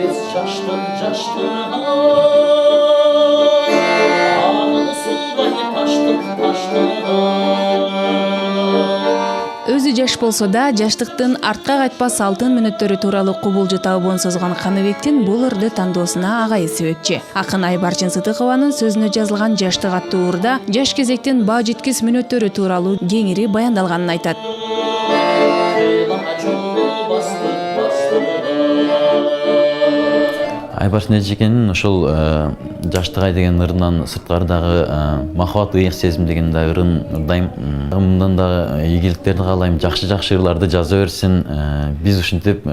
Biz çaştık ağını suldayı taştık Өзү жаш болсо да жаштыктын артка кайтпас алтын мүнөттөрү тууралуу кубулжу табуун созгон Каныбектин бул ырды тандоосуна агайы себепчи. Акын Айбарчын Сыдыкованын сөзүнө жазылган жаштык аттуу ырда жаш кезектин баа жеткис мүнөттөрү тууралуу кеңири баяндалганын айтат. Айбарчын эжекенин ошол жаштыгай деген ырынан сырткары дагы махабат ыйык сезим деген да ырын ырдайм. Мындан дагы ийгиликтерди каалайм, жакшы ырларды жаза берсин. Биз ушинтип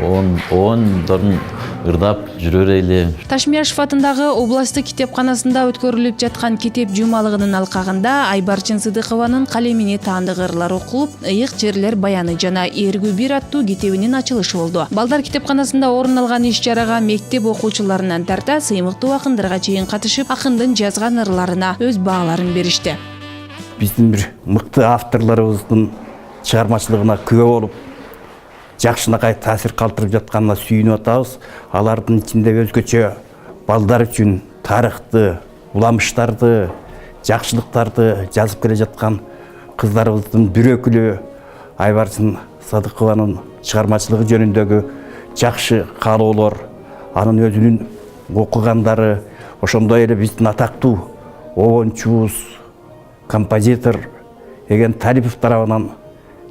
оондорун ырдап жүрө берели. Ташмияшев атындагы областтык китепканасында өткөрүлүп жаткан китеп жумалыгынын алкагында Айбарчын Сыдыкованын калемине таандык ырлар окулуп, ыйык жерлер баяны жана Эргүү бир аттуу китебинин ачылышы болду. Балдар китепканасында орун алган иш-чарага мектеп окуучуларынан тарта сыймыктуу акындарга чейин катышып, акындын жазган ырларына өз бааларын беришти. Биздин бир мыкты авторлорубуздун чыгармачылыгына күбө болуп, жакшынакай таасир калтырып жатканына сүйүнүп атабыз. Алардын ичинде өзгөчө балдар үчүн тарыхты, уламыштарды, жакшылыктарды жазып келе жаткан кыздарыбыздын бир өкүлү Айбарчын Сыдыкованын чыгармачылыгы жөнүндөгү жакшы каалоолор, анын өзүнүн окугандары, ошондой эле биздин атактуу обончубуз, композитор Еген Талипов тарабынан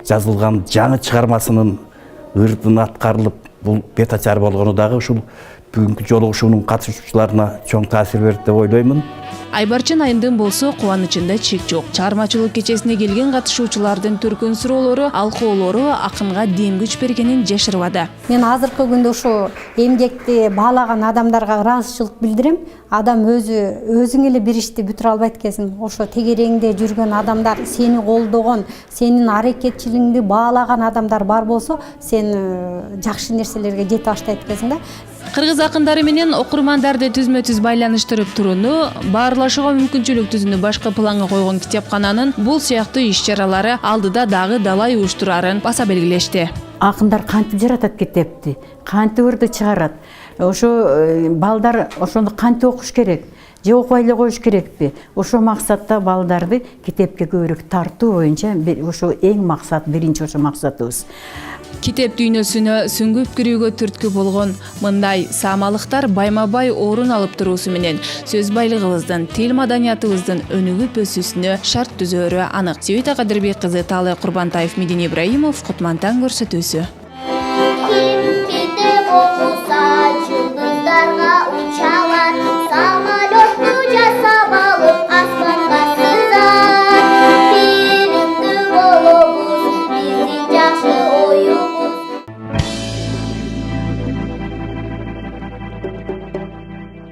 жазылган жаңы чыгармасынын ырдын аткарылып бул бет ачар болгону дагы ушул бүгүнкү жолугушуунун катышуучуларына чоң таасир берди деп ойлоймун. Айбарчын айымдын болсо кубанычында чек жок. Чыгармачылык кечесине келген катышуучулардын төркүн суроолору, алкоолору акынга дем күч бергенин жашырбады. Мен азыркы күндө ошо эмгекти баалаган адамдарга ыраазычылык билдирем. Адам өзүң эле бир ишти бүтүрө албайт экенсиң. Ошо тегереңде жүргөн адамдар, сени колдогон, сенин аракетчилигиңди баалаган адамдар бар болсо, сен жакшы нерселерге жете баштайт экенсиң да. Кыргыз акындары менен окурмандарды түзмө-түз байланыштырып турууну, баарлашууга мүмкүнчүлүк түзүүнү башкы планга койгон китепкананын бул сыяктуу иш-чаралары алдыда дагы далай уюштурарын баса белгилешти. Акындар кантип жаратат китепти, кантип ырды чыгарат. Ошо балдар ошону кантип окуш керек, же окубай эле коюш керекпи? Ошо максатта балдарды китепке көбүрөөк тартуу боюнча ошо эң максат, биринчи ошо максатыбыз. Китеп дүйнөсүнө сүңгүп кирүүгө түрткү болгон мындай саамалыктар байма-бай орун алып туруусу менен сөз байлыгыбыздын, тил маданиятыбыздын өнүгүп өсүүсүнө шарт түзөөрү анык. Себета Кадырбек кызы, Таалай Курбантаев, Медине Ибраимов, Кутмантан көрсөтүүсү.